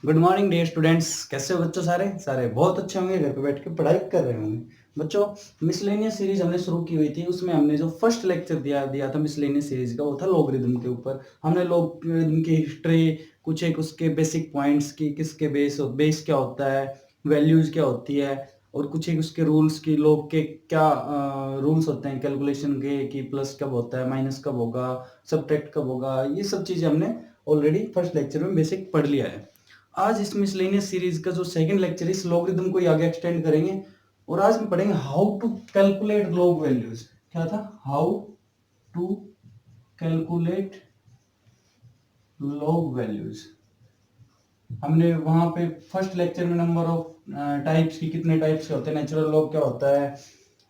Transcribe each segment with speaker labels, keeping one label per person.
Speaker 1: Good morning dear students. कैसे हो बच्चों? सारे सारे बहुत अच्छे होंगे, घर पे बैठ के पढ़ाई कर रहे होंगे। बच्चों, मिसलेनियस सीरीज हमने शुरू की हुई थी। उसमें हमने जो फर्स्ट लेक्चर दिया था मिसलेनियस सीरीज का, वो था लॉगरिदम के ऊपर। हमने लॉगरिदम की हिस्ट्री, कुछ एक उसके बेसिक पॉइंट्स की, किसके बेस क्या होता है, वैल्यूज क्या होती है, और कुछ एक उसके रूल्स की, लॉग के क्या रूल्स होते हैं कैलकुलेशन के, कि प्लस कब होता है, माइनस कब होगा, सब्ट्रैक्ट कब होगा, ये सब चीजें हमने ऑलरेडी फर्स्ट लेक्चर में बेसिक पढ़ लिया है। आज इस मिसलेनियस सीरीज का जो सेकंड लेक्चर है, इस लॉगरिदम को ही आगे एक्सटेंड करेंगे और आज हम पढ़ेंगे how to calculate log values. क्या था? How to calculate log values. हमने वहां पे फर्स्ट लेक्चर में नंबर ऑफ टाइप्स की, कितने टाइप्स के होते हैं, नेचुरल लॉग क्या होता है,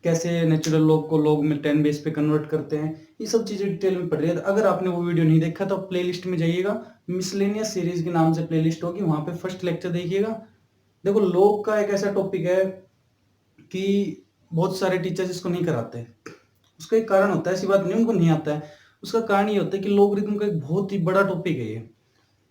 Speaker 1: कैसे नेचुरल लॉग को लॉग में 10 बेस पे कन्वर्ट करते हैं, ये सब चीजें डिटेल में पढ़ रही है। अगर आपने वो वीडियो नहीं देखा तो प्लेलिस्ट में जाइएगा, मिसलेनियस सीरीज के नाम से प्लेलिस्ट होगी, वहां पे फर्स्ट लेक्चर देखिएगा। देखो, लॉग का एक ऐसा टॉपिक है कि बहुत सारे टीचर्स इसको नहीं कराते। उसका एक कारण होता है, ऐसी बात नहीं उनको नहीं आता है। उसका कारण ये होता है कि लॉगरिथम का एक बहुत ही बड़ा टॉपिक है ये।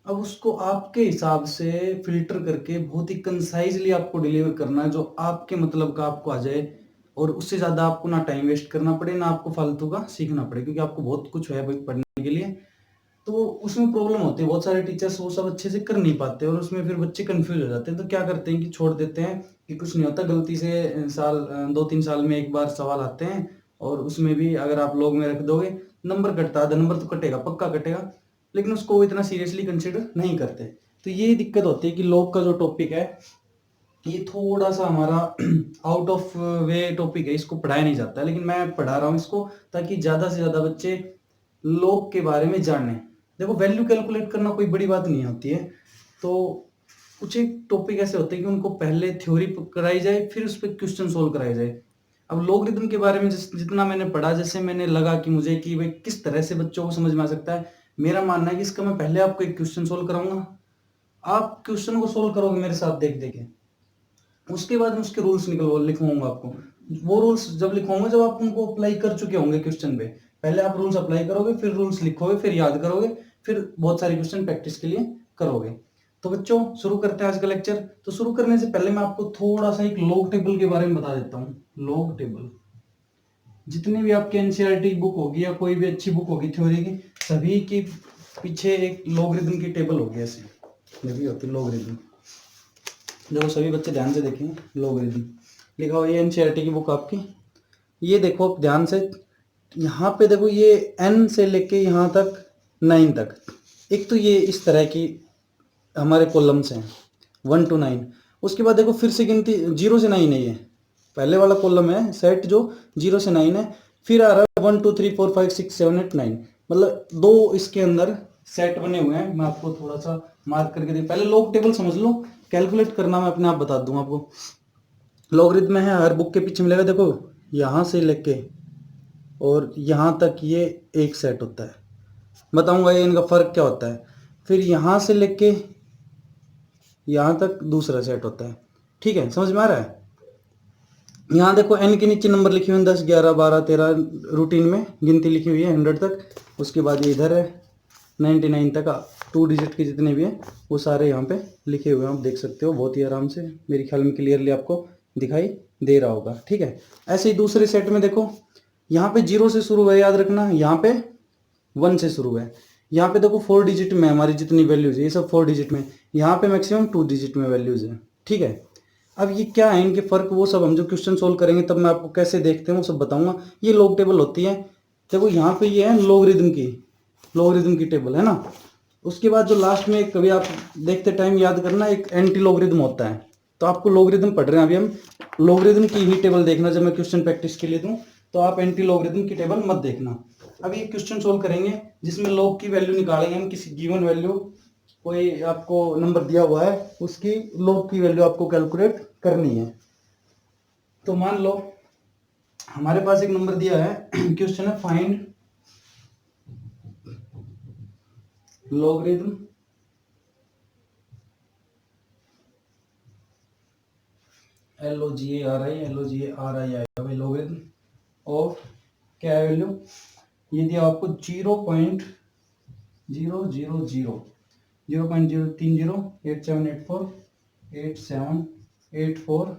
Speaker 1: अब उसको आपके हिसाब से फिल्टर करके बहुत ही कंसाइजली आपको डिलीवर करना है, जो आपके मतलब का आपको आ जाए, और उससे ज्यादा आपको ना टाइम वेस्ट करना पड़े, ना आपको फालतू का सीखना पड़े, क्योंकि आपको बहुत कुछ है भाई पढ़ने के लिए। तो उसमें प्रॉब्लम होती है, बहुत सारे टीचर्स वो सब अच्छे से कर नहीं पाते और उसमें फिर बच्चे कंफ्यूज हो जाते हैं। तो क्या करते हैं कि छोड़ देते हैं कि कुछ नहीं होता, गलती से 2-3 साल में एक बार सवाल आते हैं, और उसमें भी अगर आप लॉग में रख दोगे, नंबर कटता है, आधा नंबर तो कटेगा, पक्का कटेगा, लेकिन उसको वो इतना सीरियसली कंसिडर नहीं करते। तो ये दिक्कत होती है कि लॉग का जो टॉपिक है, ये थोड़ा सा हमारा आउट ऑफ वे टॉपिक है, इसको पढ़ाया नहीं जाता है, लेकिन मैं पढ़ा रहा हूँ इसको ताकि ज्यादा से ज्यादा बच्चे लॉग के बारे में जाने। देखो, वैल्यू कैलकुलेट करना कोई बड़ी बात नहीं होती है। तो कुछ एक टॉपिक ऐसे होते हैं कि उनको पहले थ्योरी कराई जाए, फिर उस पर क्वेश्चन सोल्व कराए जाए। अब लॉगरिथम के बारे में जितना मैंने पढ़ा, जैसे मैंने लगा कि मुझे कि भाई किस तरह से बच्चों को समझ में आ सकता है, मेरा मानना है कि इसका मैं पहले आपको एक क्वेश्चन सोल्व कराऊंगा। आप क्वेश्चन को सोल्व करोगे मेरे साथ देख देख के, उसके बाद मैं उसके रूल्स लिखवाऊंगा आपको। वो रूल्स जब लिखवाऊंगा, जब आप उनको अप्लाई कर चुके होंगे क्वेश्चन पे। पहले आप रूल्स अप्लाई करोगे, फिर रूल्स लिखोगे, फिर याद करोगे, फिर बहुत सारे क्वेश्चन प्रैक्टिस के लिए करोगे। तो बच्चों, शुरू करते हैं आज का लेक्चर। तो शुरू करने से पहले मैं आपको थोड़ा सा एक लॉग टेबल के बारे में बता देता हूँ। लॉग टेबल, जितनी भी आपकी एनसीईआरटी बुक होगी या कोई भी अच्छी बुक होगी थ्योरी की, सभी के पीछे एक लॉगरिथम की टेबल होगी ऐसे, ये भी होती है लॉगरिथम। देखो सभी बच्चे ध्यान से देखें, लॉगरिथम लिखा हुआ ये एनसीईआरटी की बुक आपकी। ये देखो आप ध्यान से, यहाँ पे देखो, ये एन से लेके यहाँ तक 9 तक, एक तो ये इस तरह की हमारे कॉलम्स हैं 1 to 9। उसके बाद देखो फिर से गिनती 0 से 9 है, ये पहले वाला कॉलम है सेट जो 0 से 9 है। फिर आ रहा है 1 2 3 4 5 6 7 8 9, मतलब दो इसके अंदर सेट बने हुए हैं। मैं आपको थोड़ा सा मार्क करके दे, पहले लॉग टेबल समझ लो। कैलकुलेट करना मैं अपने आप बता दूंगा आपको। लॉगरिथम है, हर बुक के पीछे मिलेगा, देखो यहाँ से लेके और यहाँ तक ये एक सेट होता है। बताऊंगा ये इनका फर्क क्या होता है। फिर यहाँ से लेके यहाँ तक दूसरा सेट होता है। ठीक है, समझ में आ रहा है? यहाँ देखो एन के नीचे नंबर लिखे हुए हैं, 10 11 12 13, रूटीन में गिनती लिखी हुई है 100 तक। उसके बाद ये इधर है 99 तक, 2 डिजिट के जितने भी हैं वो सारे यहाँ पे लिखे हुए हैं, आप देख सकते हो बहुत ही आराम से। मेरे ख्याल में क्लियरली आपको दिखाई दे रहा होगा। ठीक है, ऐसे ही दूसरे सेट में देखो, यहाँ पे 0 से शुरू है, याद रखना, यहाँ पे 1 से शुरू है। यहाँ पे देखो 4 डिजिट में हमारी जितनी वैल्यूज है ये सब 4 डिजिट में, यहाँ पे मैक्सिमम 2 डिजिट में वैल्यूज है। ठीक है, अब ये क्या है इनके फर्क, वो सब हम जो क्वेश्चन सोल्व करेंगे तब मैं आपको कैसे देखते हैं वो सब बताऊंगा। ये लॉग टेबल होती है। देखो यहाँ पे ये है लॉगरिथम की टेबल है ना। उसके बाद जो लास्ट में कभी आप देखते टाइम याद करना, एक एंटी लॉगरिथम होता है। तो आपको लॉगरिथम पढ़ रहे हैं अभी हम, लॉगरिथम की ही टेबल देखना जब मैं क्वेश्चन प्रैक्टिस के लिए दूं, तो आप एंटी लॉगरिथम की टेबल मत देखना। अभी एक क्वेश्चन सोल्व करेंगे जिसमें लॉग की वैल्यू निकालेंगे हम, किसी गिवन वैल्यू, कोई आपको नंबर दिया हुआ है, उसकी लॉग की वैल्यू आपको कैलकुलेट करनी है। तो मान लो हमारे पास एक नंबर दिया है, क्वेश्चन है फाइंड लॉगरिथम LOGARI आएगा भाई, लॉगरिथम ऑफ क्या है वैल्यू, ये दिया आपको 0.000 0.030 8784 8784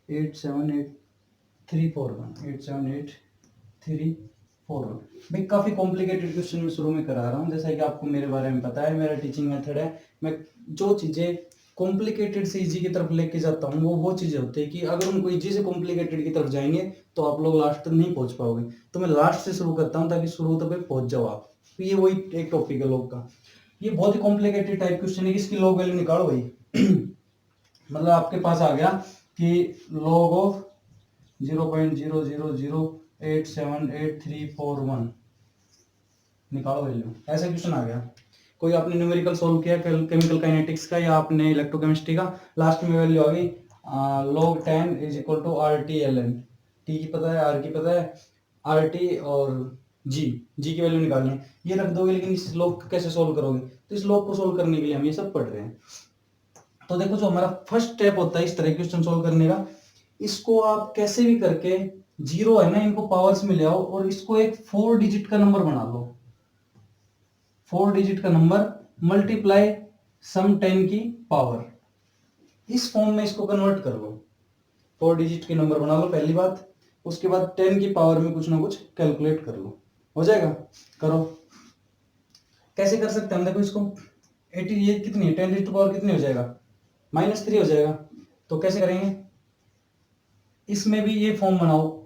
Speaker 1: 878341 878341। भाई काफी कॉम्प्लिकेटेड क्वेश्चन में शुरू में करा रहा हूँ, जैसा कि आपको मेरे बारे में पता है, मेरा टीचिंग मेथड है, मैं जो चीजें कॉम्प्लिकेटेड से इजी की तरफ लेके जाता हूँ वो चीजें होती है कि अगर उनको इजी से कॉम्प्लिकेटेड की तरफ जाएंगे तो आप लोग लास्ट तक नहीं पहुंच पाओगे। तो मैं लास्ट से शुरू करता हूँ ताकि शुरू तक पहुंच जाओ आप। तो ये वही एक टॉपिक है लॉग का। ये बहुत ही कॉम्प्लिकेटेड टाइप क्वेश्चन है, इसकी लॉग वैल्यू निकालो भाई। मतलब आपके पास आ गया कि लॉग ऑफ 0.000878341 निकालो वैल्यू, ऐसा क्वेश्चन आ गया। कोई आपने न्यूमेरिकल सोल्व किया केमिकल काइनेटिक्स का या आपने इलेक्ट्रोकेमिस्ट्री का, लास्ट में वैल्यू आ गई log 10 is equal to RT/ln। T की पता है, आर की पता है, RT और जी की वैल्यू निकालनी है, ये रख दोगे। लेकिन इस लॉग को कैसे सोल्व करोगे? तो इस लॉग को सोल्व करने के लिए हम ये सब पढ़ रहे हैं। तो देखो जो हमारा फर्स्ट स्टेप होता है इस तरह क्वेश्चन सोल्व करने का, इसको आप कैसे भी करके जीरो है ना, इनको पावर्स में ले आओ और इसको एक 4 डिजिट का नंबर बना लो। 4 डिजिट का नंबर मल्टीप्लाई सम 10 की पावर, इस फॉर्म में इसको कन्वर्ट कर लो। 4 डिजिट के नंबर बना लो पहली बात, उसके बाद 10 की पावर में कुछ ना कुछ कैलकुलेट कर लो, हो जाएगा। करो, कैसे कर सकते हैं हम, देखो इसको 80 ये कितनी है, 10 टू पावर कितनी हो जाएगा, -3 हो जाएगा। तो कैसे करेंगे, इसमें भी ये फॉर्म बनाओ,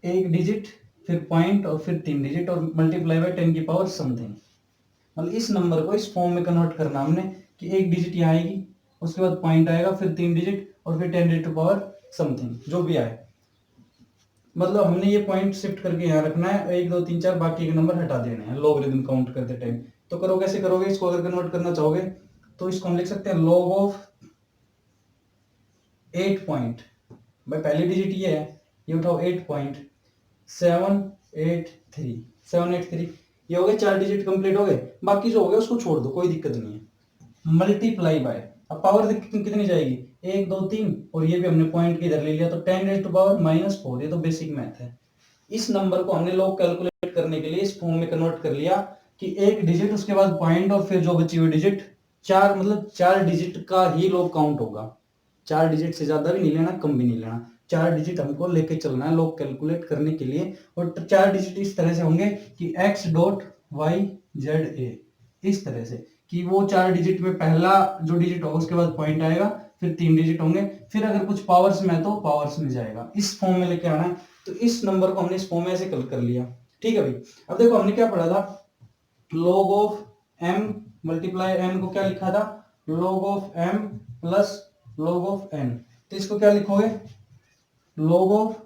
Speaker 1: एक डिजिट फिर पॉइंट और फिर 3 डिजिट और मल्टीप्लाई बाय 10 की पावर समथिंग। मतलब इस नंबर को इस फॉर्म में कन्वर्ट करना हमने कि एक डिजिट यहाँ आएगी, उसके बाद पॉइंट आएगा, फिर 3 डिजिट और फिर 10 टू पावर समथिंग जो भी आए। मतलब हमने ये पॉइंट शिफ्ट करके यहाँ रखना है, 1 2 3 4 बाकी के नंबर हटा देने हैं लॉगरिथम काउंट करते टाइम। तो करो, कैसे करोगे इसको, अगर कन्वर्ट करना चाहोगे तो इसको हम लिख सकते हैं log ऑफ 8 पॉइंट, भाई पहली डिजिट ये है, ये उठाओ 8.783 ये हो गए, 4 डिजिट कंप्लीट हो गए। बाकी जो हो गया उसको छोड़ दो, कोई दिक्कत नहीं है। मल्टीप्लाई बाय, अब पावर कितनी जाएगी, 1 2 3 और ये भी हमने पॉइंट के इधर ले लिया तो 10 टू पावर -4। ये तो बेसिक मैथ है। इस नंबर को हमने लॉग कैलकुलेट करने के लिए इस फॉर्म में कन्वर्ट कर लिया कि एक डिजिट उसके बाद पॉइंट और फिर जो बची हुई डिजिट 4, मतलब 4 डिजिट का ही लॉग काउंट होगा। 4 डिजिट से ज्यादा भी नहीं लेना, कम भी नहीं लेना, 4 डिजिट हमको लेके चलना है लॉग कैलकुलेट करने के लिए। और 4 डिजिट इस तरह से होंगे कि x.y.z.a, इस तरह से कि वो 4 डिजिट में पहला जो डिजिट होगा उसके बाद पॉइंट आएगा, फिर 3 डिजिट होंगे, फिर अगर कुछ पावर्स में है तो पावर्स में जाएगा। इस फॉर्म में लेके आना है। तो इस नंबर को हमने इस फॉर्म में ऐसे कर लिया, ठीक है भाई। अब देखो हमने क्या पढ़ा था, log of m multiply n को क्या लिखा था, log of m plus log of n। तो इसको क्या लिखोगे, log of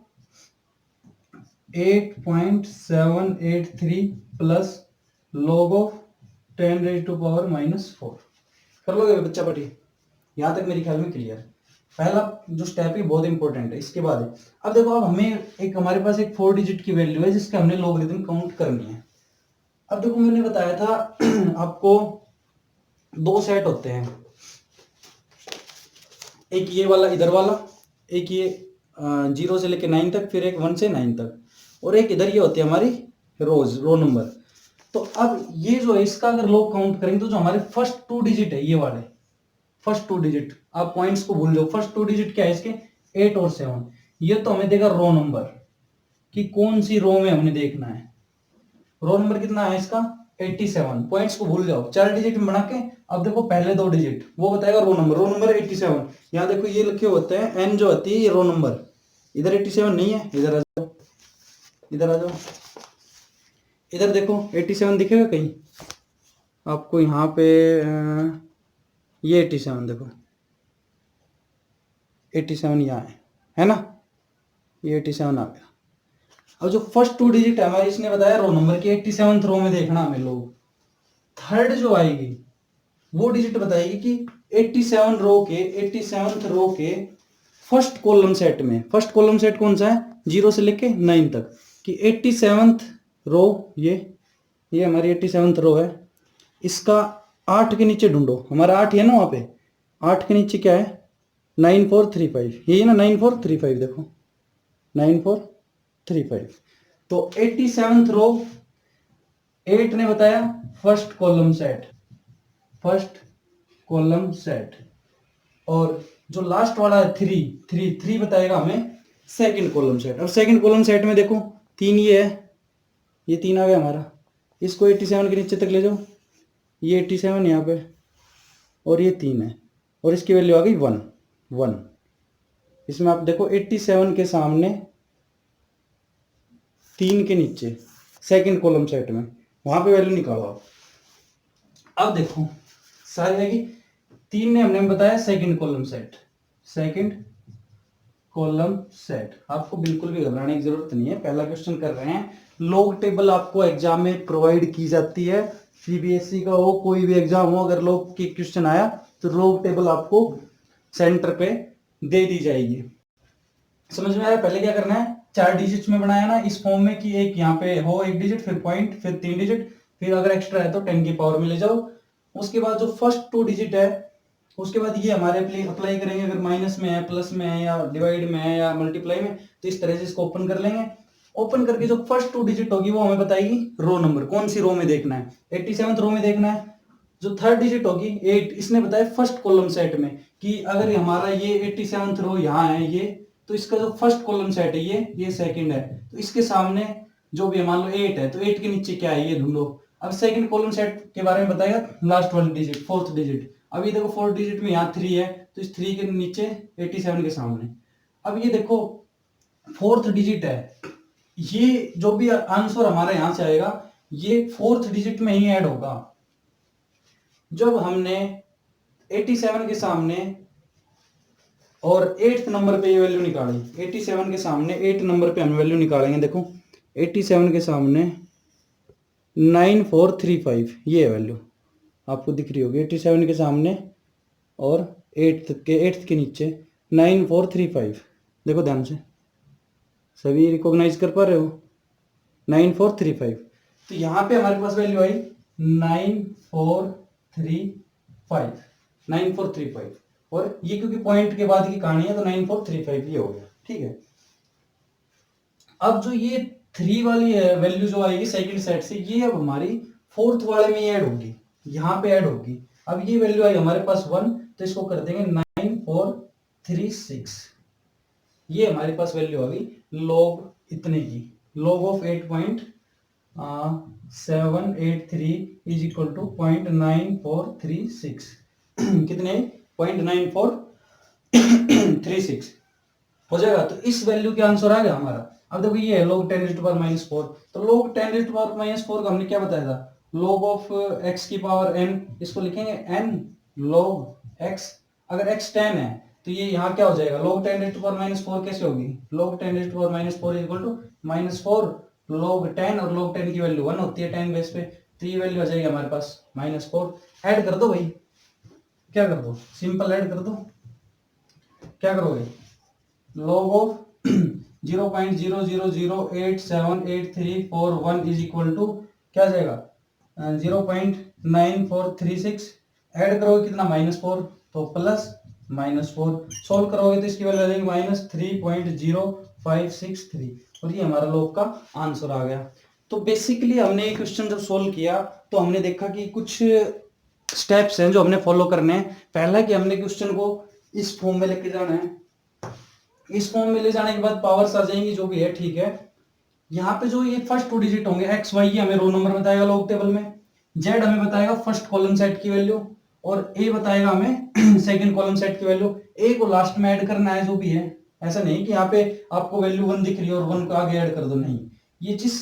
Speaker 1: 8.783 plus log of 10 raised to power -4। कर लोगे बच्चा पढ़ी, यहां तक मेरे ख्याल में क्लियर। पहला जो स्टेप है बहुत इंपॉर्टेंट है, इसके बाद है। अब देखो, अब हमें हमारे पास एक 4 डिजिट की वैल्यू है जिसके हमने लॉगरिथम काउंट करनी है। अब देखो मैंने बताया था आपको 2 सेट होते हैं, एक ये वाला इधर वाला, एक ये 0 से लेके 9 तक, फिर एक 1 से 9 तक, और एक इधर ये होती है हमारी रो नंबर। तो अब ये जो है इसका अगर लॉग काउंट करेंगे तो जो हमारे फर्स्ट 2 डिजिट है, ये वाले फर्स्ट 2 डिजिट, आप पॉइंट्स को भूल जाओ, फर्स्ट 2 डिजिट क्या है इसके, 8 और 7। ये तो हमें देगा रो नंबर कि कौन सी रो में हमने देखना है। रो नंबर कितना है इसका, 87। पॉइंट्स को भूल जाओ, 4 डिजिट में बना के अब देखो पहले 2 डिजिट वो बताएगा रो नंबर 87। यहाँ देखो ये लिखे होते हैं एन जो होती है ये रो नंबर, इधर 87 नहीं है, इधर आ जाओ, इधर आ जाओ, इधर देखो 87 दिखेगा कहीं आपको, यहाँ पे ये 87 देखो, 87 यहाँ है ना, ये 87 आ गया। अब जो फर्स्ट 2 डिजिट है हमारे, इसने बताया रो नंबर की 87th रो में देखना हमें लोग। थर्ड जो आएगी वो डिजिट बताएगी कि 87 रो के फर्स्ट कॉलम सेट में, फर्स्ट कॉलम सेट कौन सा है, 0 से लेके 9 तक, कि 87th रो ये हमारी 87th रो है, इसका 8 के नीचे ढूंढो, हमारा 8 है ना वहां पे, 8 के नीचे क्या है, 9435, ये ना 9435, देखो 9435। तो 87th रो 8 ने बताया first column set, first column set, और जो लास्ट वाला है थ्री बताएगा हमें सेकंड कॉलम सेट। अब सेकंड कॉलम सेट में देखो तीन ये है, ये तीन आ गया हमारा, इसको 87 के नीचे तक ले जाओ, ये 87 यहाँ पे, और ये तीन है, और इसकी वैल्यू आ गई 1। इसमें आप देखो 87 के सामने तीन के नीचे सेकंड कॉलम सेट में, वहां पे वैल्यू निकालो आप। अब देखो सारी रहेगी, तीन ने हमने बताया सेकंड कॉलम सेट। आपको बिल्कुल भी घबराने की जरूरत नहीं है, पहला क्वेश्चन कर रहे हैं। लॉग टेबल आपको एग्जाम में प्रोवाइड की जाती है, सीबीएसई का हो कोई भी एग्जाम हो, अगर लॉग की क्वेश्चन आया तो लॉग टेबल आपको सेंटर पे दे दी जाएगी। समझ में आया? पहले क्या करना है, 4 डिजिट्स में बनाया ना इस फॉर्म में कि एक यहाँ पे हो 1 डिजिट, फिर पॉइंट, फिर 3 डिजिट, फिर अगर एक्स्ट्रा है तो 10 की पावर में ले जाओ। उसके बाद जो फर्स्ट 2 डिजिट है, उसके बाद ये हमारे अप्लाई करेंगे, अगर माइनस में है, प्लस में है, या डिवाइड में है, या मल्टीप्लाई में, तो इस तरह से इसको ओपन कर लेंगे। ओपन करके जो फर्स्ट 2 डिजिट होगी वो हमें बताएगी रो नंबर, कौन सी रो में देखना है, 87 रो में देखना है। जो थर्ड डिजिट होगी 8, इसने बताया फर्स्ट कॉलम सेट में कि अगर हमारा ये 87 रो यहाँ है ये, तो इसका जो फर्स्ट कॉलम सेट है ये सेकंड है, तो इसके सामने जो भी मान लो 8 है, तो 8 के नीचे क्या है ये ढूंढो। अब सेकंड कॉलम सेट के बारे में बताएगा लास्ट वाली डिजिट, फोर्थ डिजिट। अभी देखो फोर्थ डिजिट में यहाँ 3 है, तो इस 3 के नीचे 87 के सामने। अब ये देखो फोर्थ डिजिट है, ये जो भी आंसर हमारा यहां से आएगा ये फोर्थ डिजिट में ही ऐड होगा। जब हमने 87 के सामने और 8th नंबर पे ये वैल्यू निकाली, 87 के सामने 8 नंबर पे हम वैल्यू निकालेंगे। देखो 87 के सामने 9435 ये है वैल्यू, आपको दिख रही होगी 87 के सामने और 8th के नीचे 9435। देखो ध्यान से, सभी रिकॉग्नाइज कर पा रहे हो? 9435। तो यहाँ पे हमारे पास वैल्यू आई 9435, और ये क्योंकि पॉइंट के बाद की कहानी है तो 9435 ये हो गया, ठीक है। अब जो ये 3 वाली वैल्यू जो आएगी सेकंड सेट से, ये अब हमारी फोर्थ वाले में ऐड होगी, यहाँ पे ऐड होगी। अब ये वैल्यू आई हमारे पास 1, तो इसको कर देंगे 9436। ये हमारे पास वैल्यू आ गई लॉग इतने की, log of 8.783 is equal to 0.9436। कितने? 0.9436 हो जाएगा। तो इस वैल्यू के आंसर आ गया हमारा। अब देखो ये है log 10⁻⁻4, तो log 10⁻⁻4 का हमने क्या बताया था, log ऑफ x की पावर n, इसको लिखेंगे n log x। अगर x 10 है तो ये यहाँ क्या हो जाएगा, log 10⁻⁻4 कैसे होगी, log 10⁻⁻4 इक्वल टू -4 log 10, और log 10 की वैल्यू 1 होती है 10 बेस पे, तो ये वैल्यू आ जाएगी हमारे पास -4। ऐड कर दो भाई, क्या कर दो, सिंपल ऐड कर दो। क्या करोगे, log of 0.00087834 is equal to क्या आ जाएगा 0.9436। ऐड करोगे कितना, -4, तो +-4। सोल्व करोगे तो इसकी वैल्यू आ जाएगी -3.0563, और ये हमारा लॉग का आंसर आ गया। तो बेसिकली हमने ये क्वेश्चन जब सोल्व किया तो हमने देखा कि कुछ स्टेप्स हैं जो हमने फॉलो करने हैं। पहला कि हमने क्वेश्चन को इस फॉर्म में लेके जाना है, इस फॉर्म में ले जाने के बाद पावर्स आ जाएंगी जो भी है, ठीक है। यहाँ पे जो ये फर्स्ट 2 डिजिट होंगे एक्स वाई, ये हमें रो नंबर बताएगा लॉग टेबल में, जेड हमें बताएगा फर्स्ट कॉलम सेट की वैल्यू, और ए बताएगा हमें सेकंड कॉलम सेट की वैल्यू। ए को लास्ट में ऐड करना है जो भी है, ऐसा नहीं कि यहाँ पे आपको वैल्यू 1 दिख रही है और 1 को आगे ऐड कर दो, नहीं, ये जिस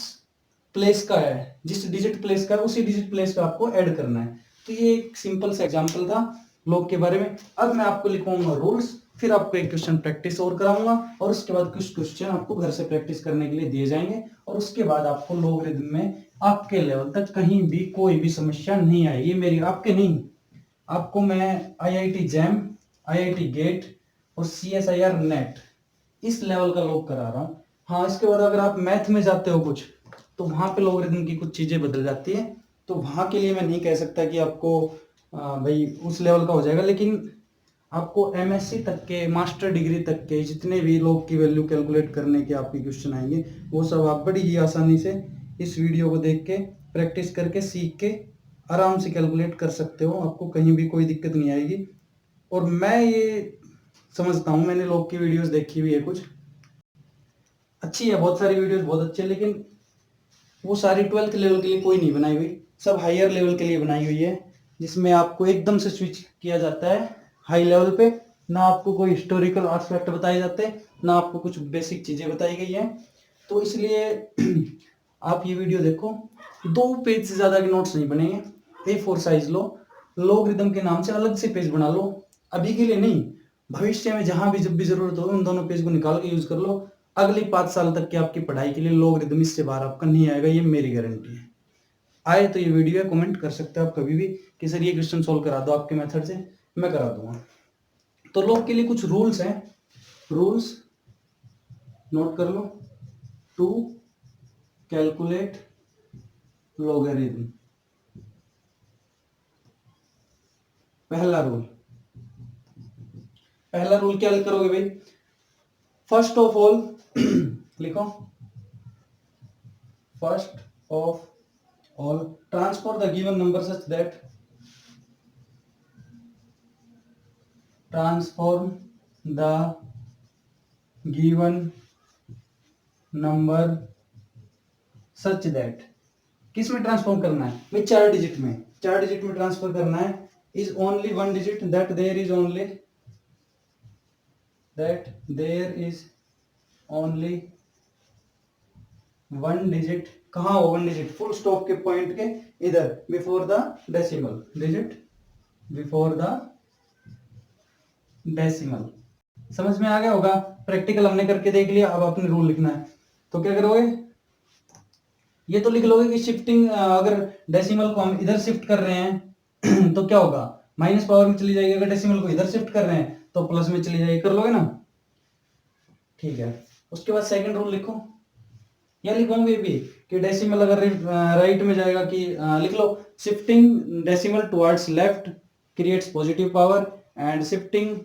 Speaker 1: प्लेस का है, जिस डिजिट प्लेस का है उसी डिजिट प्लेस का आपको ऐड करना है। तो ये एक सिंपल सा एग्जांपल था लॉग के बारे में। अब मैं आपको लिखवाऊंगा रूल्स, फिर आपको एक क्वेश्चन प्रैक्टिस और कराऊंगा, और उसके बाद कुछ क्वेश्चन आपको घर से प्रैक्टिस करने के लिए दिए जाएंगे, और उसके बाद आपको लॉगरिथम में आपके लेवल तक कहीं भी कोई भी समस्या नहीं आएगी। मेरी आपके नहीं, आपको मैं IIT जैम, IIT गेट और CSIR नेट इस लेवल का लॉग करा रहा हूँ। हाँ, इसके बाद अगर आप मैथ में जाते हो कुछ, तो वहां पे लॉगरिथम की कुछ चीजें बदल जाती है, तो वहां के लिए मैं नहीं कह सकता कि आपको भाई उस लेवल का हो जाएगा, लेकिन आपको MSc तक के, मास्टर डिग्री तक के जितने भी लॉग की वैल्यू कैलकुलेट करने के आपके क्वेश्चन आएंगे, वो सब आप बड़ी ही आसानी से इस वीडियो को देख के, प्रैक्टिस करके, सीख के आराम से कैलकुलेट कर सकते हो, आपको कहीं भी कोई दिक्कत नहीं आएगी। और मैं ये समझता हूँ, मैंने लोग की वीडियोस देखी हुई है, कुछ अच्छी है, बहुत सारी वीडियोस बहुत अच्छी है, लेकिन वो सारी 12th लेवल के लिए कोई नहीं बनाई हुई, सब हायर लेवल के लिए बनाई हुई है, जिसमें आपको एकदम से स्विच किया जाता है हाई लेवल पे। ना आपको कोई हिस्टोरिकल एस्पेक्ट बताए जाते, ना आपको कुछ बेसिक चीजें बताई गई हैं। तो इसलिए आप ये वीडियो देखो, 2 पेज से ज्यादा के नोट्स नहीं बनेंगे, A4 साइज लो, लॉगरिदम के नाम से अलग से पेज बना लो, अभी के लिए नहीं, भविष्य में जहां भी जब भी जरूरत हो उन दोनों पेज को निकाल के यूज कर लो। अगली 5 साल तक की आपकी पढ़ाई के लिए लॉगरिदम इससे बाहर आपका नहीं आएगा, ये मेरी गारंटी है। आए तो ये वीडियो है, कमेंट कर सकते हो आप कभी भी कि सर ये क्वेश्चन सोल्व करा दो आपके मेथड से, मैं करा दूंगा। तो लॉग के लिए कुछ रूल्स हैं, रूल्स नोट कर लो। टू कैलकुलेट लॉगरिथम, पहला रूल क्या करोगे भाई, फर्स्ट ऑफ ऑल लिखो, first of all transform the given number such that, transform the given number such that, किस में ट्रांसफॉर्म करना है भाई, 4 डिजिट में, 4 डिजिट में ट्रांसफर करना है। Is only 1 digit, that there is only, that there is only 1 digit, कहाँ हो 1 डिजिट, फुल स्टॉप के पॉइंट के इधर, before the decimal digit, before the decimal. समझ में आ गया होगा, प्रैक्टिकल हमने करके देख लिया, अब अपने रूल लिखना है। तो क्या करोगे, ये तो लिख लोगे कि शिफ्टिंग, अगर डेसिमल को हम इधर शिफ्ट कर रहे हैं तो क्या होगा, माइनस पावर में चली जाएगी, अगर डेसिमल को इधर शिफ्ट कर रहे हैं तो प्लस में चली जाएगी, कर लोगे ना, ठीक है। उसके बाद सेकंड रूल लिखो, या लिखोगे भी कि डेसिमल अगर राइट में जाएगा कि लिख लो, shifting decimal towards left creates positive power, and shifting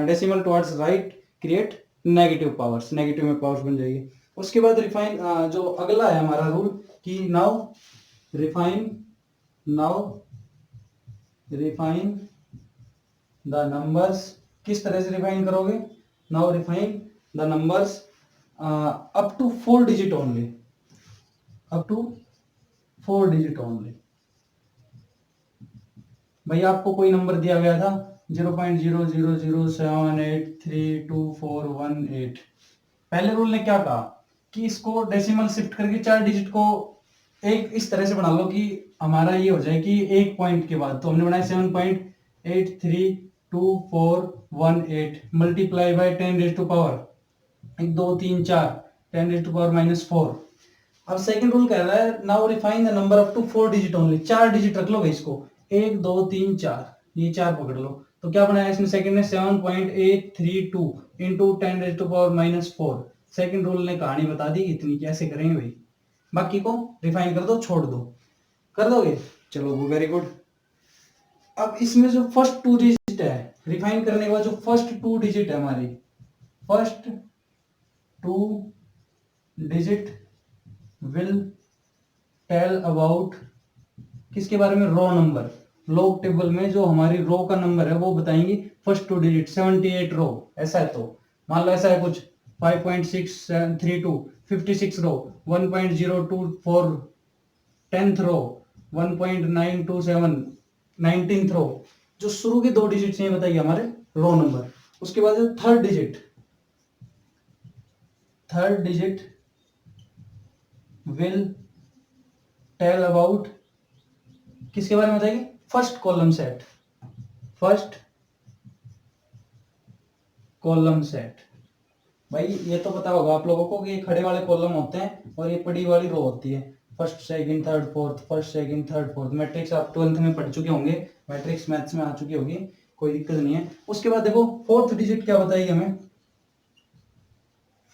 Speaker 1: decimal towards right create negative powers, negative में पावर्स बन जाएगी। उसके बाद रिफाइन, जो अगला है हमारा रूल कि now refine, now refine the numbers, किस तरह से रिफाइन करोगे, now refine the numbers up to 4 digit only, up to 4 digit only. भाई आपको कोई नंबर दिया गया था 0.000783241, पहले रूल ने क्या कहा कि इसको डेसिमल शिफ्ट करके 4 डिजिट को एक इस तरह से बना लो कि हमारा ये हो जाए कि एक पॉइंट के बाद, तो हमने बनाया 7.83241 मल्टीप्लाई बाय 10⁻⁴, 1 2 3 4, 10⁻⁻⁴। अब सेकंड रूल कह रहा है now refine the number up to 4 digit only, 4 digit रख लो भाई इसको, 1 2 3 4, ये 4 पकड़ लो। तो क्या बनाया इसमें सेकंड ने 7.832 इंटू 10⁻⁻⁴। सेकंड रूल ने कहानी बता दी, इतनी कैसे करेंगे भाई, बाकी को रिफाइन कर दो, छोड़ दो, कर दोगे, चलो वो वेरी गुड। अब इसमें जो फर्स्ट 2 डिजिट है, रिफाइन करने के बाद जो फर्स्ट 2 डिजिट है हमारी, first 2 digit will tell about, किसके बारे में, रो नंबर, लॉग टेबल में जो हमारी रो का नंबर है वो बताएंगी फर्स्ट 2 डिजिट, 78 रो, ऐसा है तो मान लो ऐसा है कुछ 5.632, 56 रो, 1.024 10th रो, 1.927 19th रो, जो शुरू के 2 डिजिट ये बताइए हमारे रो नंबर। उसके बाद third digit will tell about, किसके बारे में बताएगी, first column set, first column set. भाई ये तो पता होगा आप लोगों को कि ये खड़े वाले कॉलम होते हैं और ये पड़ी वाली रो होती है, first second third fourth, first second third fourth. Matrix आप 12th में पढ़ चुके होंगे, मैट्रिक्स मैथ्स में आ चुकी होगी, कोई दिक्कत नहीं है। उसके बाद देखो फोर्थ डिजिट क्या बताएगी हमें,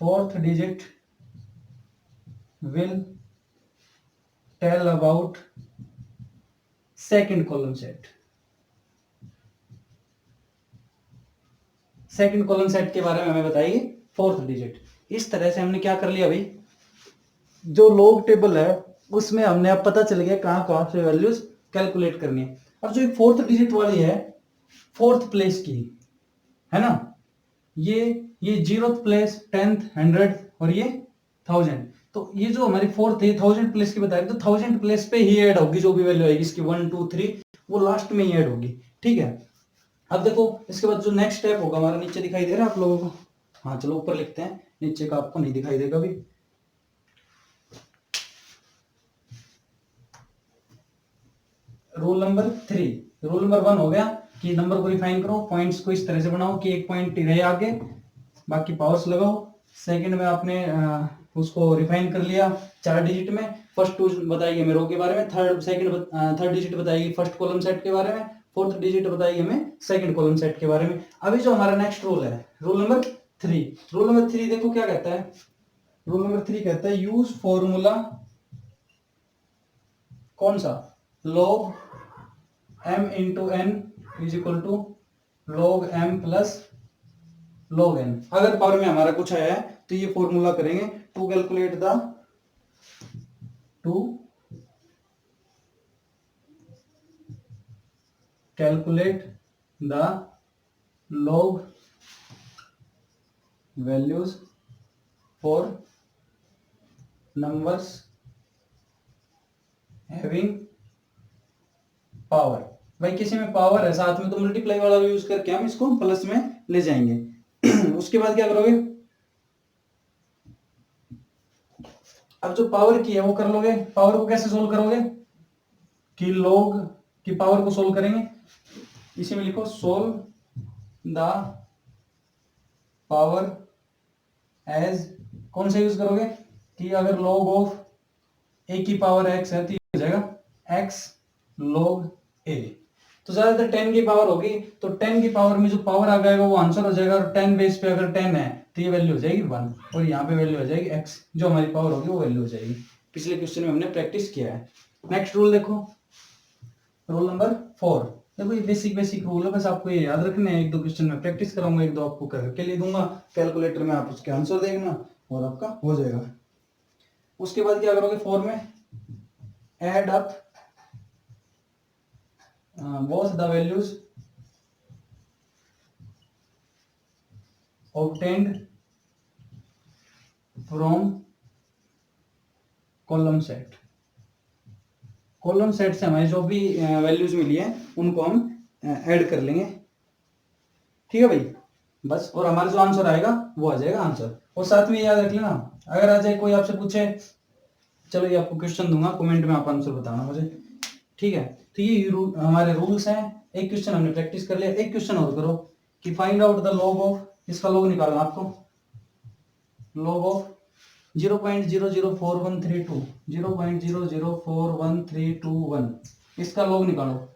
Speaker 1: fourth digit will tell about second column set, second column set के बारे में हमें बताइए फोर्थ डिजिट। इस तरह से हमने क्या कर लिया भाई, जो लॉग टेबल है उसमें हमने अब पता चल गया कहां कहां से वैल्यूज कैलकुलेट करनी है। अब जो फोर्थ डिजिट वाली है, फोर्थ प्लेस की, है ना, ये 0th प्लेस, 10th, 100th और ये 1000। तो ये जो हमारी फोर्थ है 1000 प्लेस की बताई, तो 1000 प्लेस पे ही ऐड होगी जो भी वैल्यू आएगी इसकी 1 2 3, वो लास्ट में ही ऐड होगी। ठीक है, अब देखो इसके बाद जो नेक्स्ट स्टेप होगा हमारा, नीचे दिखाई दे रहा है आप लोगों को? हाँ चलो ऊपर लिखते हैं, नीचे का आपको नहीं दिखाई देगा अभी। रूल नंबर 3, रूल नंबर 1 हो गया कि नंबर को रिफाइन करो, पॉइंट्स को इस तरह से बनाओ कि एक पॉइंट रहे आगे, बाकी पावर्स लगाओ। सेकंड में आपने उसको रिफाइन कर लिया 4 डिजिट में, फर्स्ट 2 बताएगी हमें रो के बारे में, थर्ड डिजिट बताएगी फर्स्ट कॉलम सेट के बारे में, फोर्थ डिजिट बताएगी हमें सेकंड कॉलम सेट के बारे में। अभी जो हमारा नेक्स्ट रूल है, रूल नंबर 3, रूल नंबर 3 देखो क्या कहता है। रूल नंबर 3 कहता है यूज फॉर्मूला, कौन सा, log m into N is equal to log m plus log n। अगर पावर में हमारा कुछ आया है तो ये फॉर्मूला करेंगे to calculate the log values for numbers having power. भाई किसी में पावर है साथ में तो मल्टीप्लाई वाला यूज करके हम इसको प्लस में ले जाएंगे। उसके बाद क्या करोगे, अब जो पावर की है वो कर लोगे। पावर को कैसे सोल्व करोगे, कि log की पावर को सोल्व करेंगे, इसी में लिखो सोल्व द पावर एज, कौन सा यूज करोगे, कि अगर log ऑफ a की पावर x है तो ये हो जाएगा x log a। तो ज्यादातर 10 की पावर होगी तो 10 की पावर में जो पावर आ जाएगा वो आंसर हो जाएगा, और 10 बेस पे अगर 10 है तो ये वैल्यू हो जाएगी 1, और यहाँ पे वैल्यू हो जाएगी x, जो हमारी पावर होगी वो वैल्यू हो जाएगी। पिछले क्वेश्चन में हमने प्रैक्टिस किया है। नेक्स्ट रूल देखो, रूल नंबर 4। देखो ये बेसिक रूल है, बस आपको ये याद रखना है। 1-2 क्वेश्चन में प्रैक्टिस कराऊंगा, 1-2 आपको करके लिए दूंगा कैलकुलेटर में, आप उसके आंसर देखना और आपका हो जाएगा। उसके बाद क्या करोगे, 4 में add up both the values obtained from column set. Column set से हमें जो भी वैल्यूज मिली है उनको हम ऐड कर लेंगे। ठीक है भाई, बस, और हमारा जो आंसर आएगा वो आ जाएगा आंसर। और साथ में याद रख लेना, अगर आ जाए कोई आपसे पूछे, चलो ये आपको क्वेश्चन दूंगा, कमेंट में आप आंसर बताना मुझे। ठीक है, तो ये हमारे रूल्स हैं। एक क्वेश्चन हमने प्रैक्टिस कर लिया, एक क्वेश्चन और करो कि find out the log of, इसका log निकालना आपको, log ऑफ 0.004132, 0.004131, इसका log निकालो।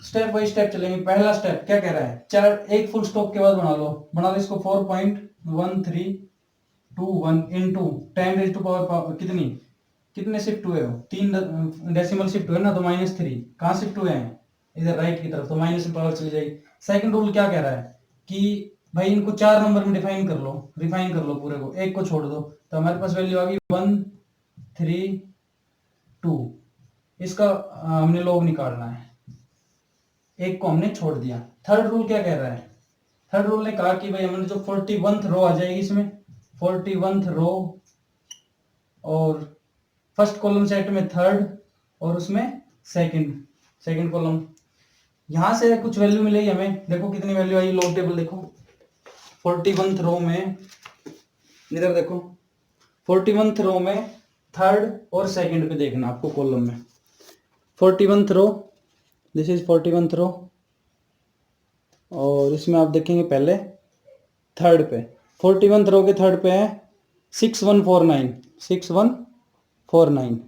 Speaker 1: स्टेप बाय स्टेप चलेंगे। पहला स्टेप क्या कह रहा है, चार एक फुल स्टॉप के बाद बना लो इसको 4.1321 इंटू 10 कितने शिफ्ट हुए हो, 3 डेसिमल शिफ्ट हुए ना, तो -3 कहाँ शिफ्ट हुए हैं, इधर राइट की तरफ, तो माइनस में पावर चली जाएगी। सेकंड रूल क्या कह रहा है कि भाई इनको 4 नंबर में रिफाइन कर लो पूरे को, एक को छोड़ दो, तो हमारे पास वैल्यू आ गई 132। इसका हमने log निकालना है, एक को हमने छोड़ दिया। थर्ड रूल क्या कह रहा है, थर्ड रूल ने कहा कि भाई हमने जो 41th रो आ जाएगी इसमें, 41th रो और फर्स्ट कॉलम सेट में थर्ड और उसमें सेकंड कॉलम, यहां से कुछ वैल्यू मिलेगी हमें। देखो कितनी वैल्यू आई, लॉग टेबल देखो 41th रो में, इधर देखो 41th रो में थर्ड और सेकंड पे देखना आपको कॉलम में, 41th row, this is 41th रो, और इसमें आप देखेंगे पहले थर्ड पे, 41th रो के थर्ड पे है 6149,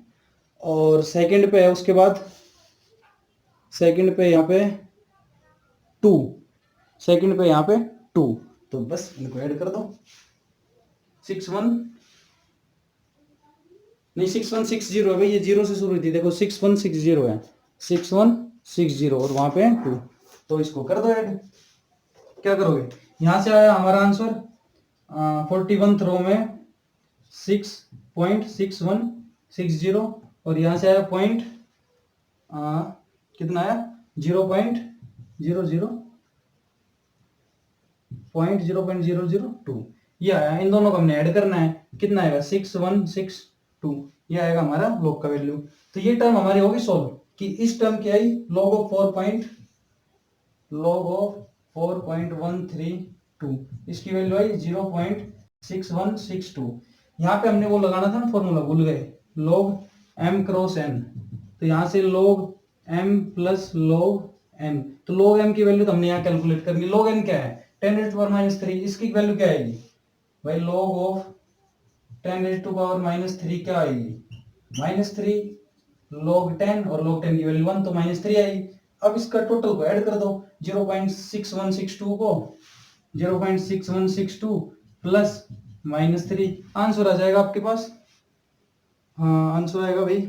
Speaker 1: और सेकंड पे है उसके बाद, सेकंड पे यहाँ पे 2, सेकंड पे यहाँ पे 2, तो बस इनको ऐड कर दो। 6160 है भाई, ये 0 से शुरू हुई थी, देखो 6160 है, 6160 और वहां पे 2, तो इसको कर दो ऐड। क्या करोगे, यहां से आया हमारा आंसर 41th रो में 6.6160, और यहां से आया कितना आया 0.002 ये आया। इन दोनों को हमने ऐड करना है, कितना आएगा 6162, ये आएगा हमारा लॉग का वैल्यू। तो ये टर्म हमारी होगी सोल्व कि इस टर्म की आई log ऑफ 4.132, इसकी वैल्यू आई 0.6162। यहाँ पे हमने वो लगाना था ना फॉर्मूला, भूल गए, log m क्रॉस n, तो यहाँ से log m plus log n, तो log m की वैल्यू तो हमने यहाँ कैलकुलेट करनी। log n क्या है 10⁻³ इसकी वैल्यू क्या आएगी भाई, log ऑफ 10⁻³ क्या आएगी -3, log 10 और log 10 की वैल्यू 1 तो -3 आएगी। अब इसका टोटल को ऐड कर दो, 0.6162 को 0.6162 प्लस -3, आंसर आ जाएगा आपके पास, हाँ आंसर आएगा भाई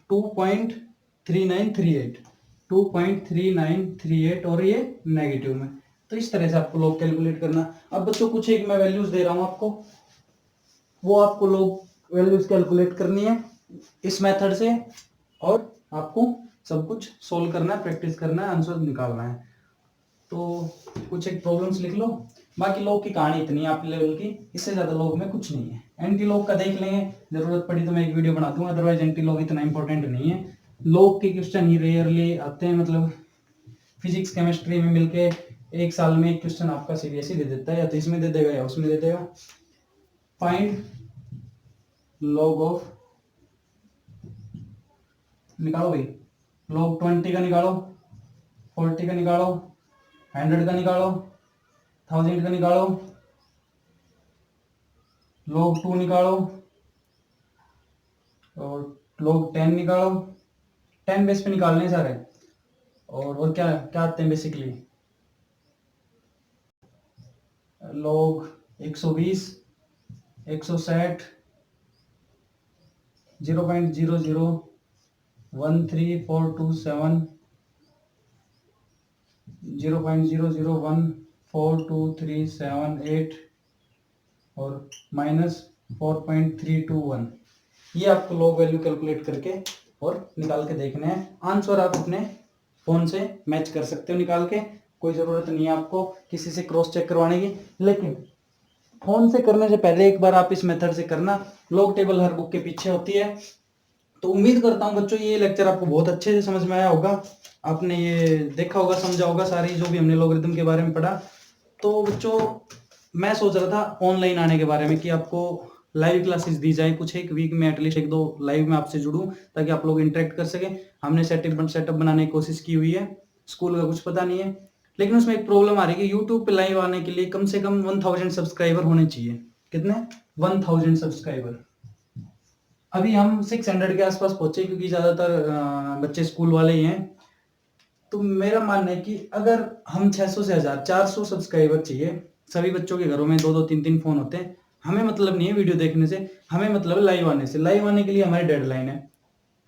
Speaker 1: 2.3938 और ये नेगेटिव में। तो इस तरह से आपको लॉग कैलकुलेट करना। अब बच्चों कुछ एक मैं वैल्यूज दे रहा हूं आपको, वो आपको लॉग वैल्यूज कैलकुलेट करनी है इस मेथड से, और आपको सब कुछ सोल्व करना है, प्रैक्टिस करना है, आंसर निकालना है। तो कुछ एक प्रॉब्लम्स लिख लो। बाकी लॉग की कहानी इतनी है आप लेवल की, इससे ज्यादा लॉग में कुछ नहीं है। एंटी लॉग का देख लेंगे, जरूरत पड़ी तो मैं एक वीडियो बना दूंगा, अदरवाइज एंटी लॉग इतना इंपॉर्टेंट नहीं है। लॉग के क्वेश्चन ही रेयरली आते हैं, मतलब फिजिक्स केमिस्ट्री में मिलके एक साल में एक क्वेश्चन आपका सीबीएसई दे देता है, या तो इसमें दे देगा या उसमें दे देगा। फाइंड लॉग ऑफ, निकालो भाई, log 20 का निकालो, 40 का निकालो, 100 का निकालो, 1000 का निकालो, log 2 निकालो, और log 10 निकालो। 10 बेस पे निकालने सारे, और क्या क्या आते हैं बेसिकली, log 120, 160, 0.0013427, 0.0014238 और -4.321। ये आपको लॉग वैल्यू कैलकुलेट करके और निकाल के देखने हैं। आंसर आप अपने फोन से मैच कर सकते हो निकाल के, कोई जरूरत नहीं है आपको किसी से क्रॉस चेक करवाने की। लेकिन फोन से करने से पहले एक बार आप इस मेथड से करना, लॉग टेबल हर बुक के पीछे होती है। तो उम्मीद करता हूं बच्चों ये लेक्चर आपको बहुत अच्छे से समझ में आया होगा, आपने ये देखा होगा, समझा होगा सारी जो भी हमने लॉगरिथम के बारे में पढ़ा। तो बच्चों मैं सोच रहा था ऑनलाइन आने के बारे में, कि आपको लाइव क्लासेस दी जाए, कुछ एक वीक में एटलीस्ट 1-2 लाइव में आपसे जुड़ूं, ताकि आप लोग इंटरेक्ट कर सकें। हमने सेटअप बनाने की कोशिश की हुई है, स्कूल का कुछ पता नहीं है, लेकिन उसमें एक प्रॉब्लम आ रही है कि यूट्यूब पे लाइव आने के लिए कम से कम 1000 सब्सक्राइबर होने चाहिए। कितने? 1000 सब्सक्राइबर। अभी हम 600 के आसपास पहुंचे, क्योंकि ज्यादातर बच्चे स्कूल वाले ही हैं। तो मेरा मानना है कि अगर हम 600 से 1000, 400 सब्सक्राइबर चाहिए। सभी बच्चों के घरों में 2-2, 3-3 फोन होते हैं। हमें मतलब नहीं है वीडियो देखने से, हमें मतलब है लाइव आने से। लाइव आने के लिए हमारी डेडलाइन है।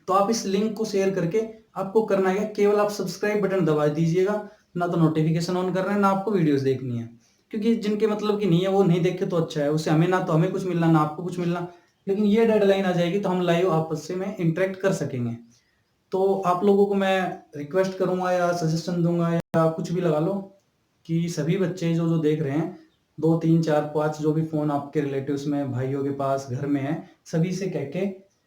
Speaker 1: तो आप इस लिंक को शेयर करके आपको करना है, केवल आप सब्सक्राइब बटन दबा दीजिएगा, ना तो नोटिफिकेशन ऑन करना है, ना आपको वीडियोस देखनी है। क्योंकि जिनके मतलब की नहीं है वो नहीं देखे तो अच्छा है, उससे हमें ना तो हमें कुछ मिलना, ना आपको कुछ मिलना। लेकिन ये डेडलाइन आ जाएगी तो हम लाइव आपस में इंटरेक्ट कर सकेंगे। तो आप लोगों को मैं रिक्वेस्ट करूंगा या सजेशन दूंगा या कुछ भी लगा लो, कि सभी बच्चे जो देख रहे हैं, 2, 3, 4, 5 जो भी फोन आपके रिलेटिव्स में, भाइयों के पास, घर में है, सभी से कह के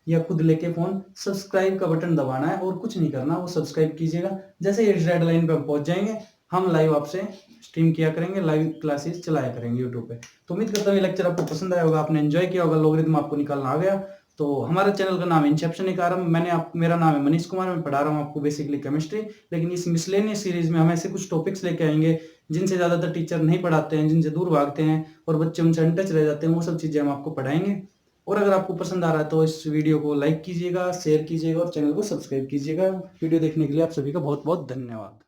Speaker 1: या खुद लेके फोन सब्सक्राइब का बटन दबाना है, और कुछ नहीं करना, वो सब्सक्राइब कीजिएगा। जैसे इस डेडलाइन पे हम पहुंच जाएंगे, हम लाइव आपसे स्ट्रीम किया करेंगे, लाइव क्लासेस चलाया करेंगे यूट्यूब पे। तो उम्मीद करता हूँ ये लेक्चर आपको पसंद आया होगा, आपने एंजॉय किया होगा, लॉगरिथम आपको निकालना आ गया। तो हमारे चैनल का नाम है इंसेप्शन एकाडमी। मेरा नाम है मनीष कुमार, मैं पढ़ा रहा हूँ आपको बेसिकली केमिस्ट्री। लेकिन इस मिसलेनियस सीरीज में हम ऐसे कुछ टॉपिक्स लेके आएंगे जिनसे ज्यादातर टीचर नहीं पढ़ाते हैं, जिनसे दूर भागते हैं और बच्चे उनसे अनटच रह जाते हैं, वो सब चीजें हम आपको पढ़ाएंगे। और अगर आपको पसंद आ रहा है तो इस वीडियो को लाइक कीजिएगा, शेयर कीजिएगा और चैनल को सब्सक्राइब कीजिएगा। वीडियो देखने के लिए आप सभी का बहुत बहुत धन्यवाद।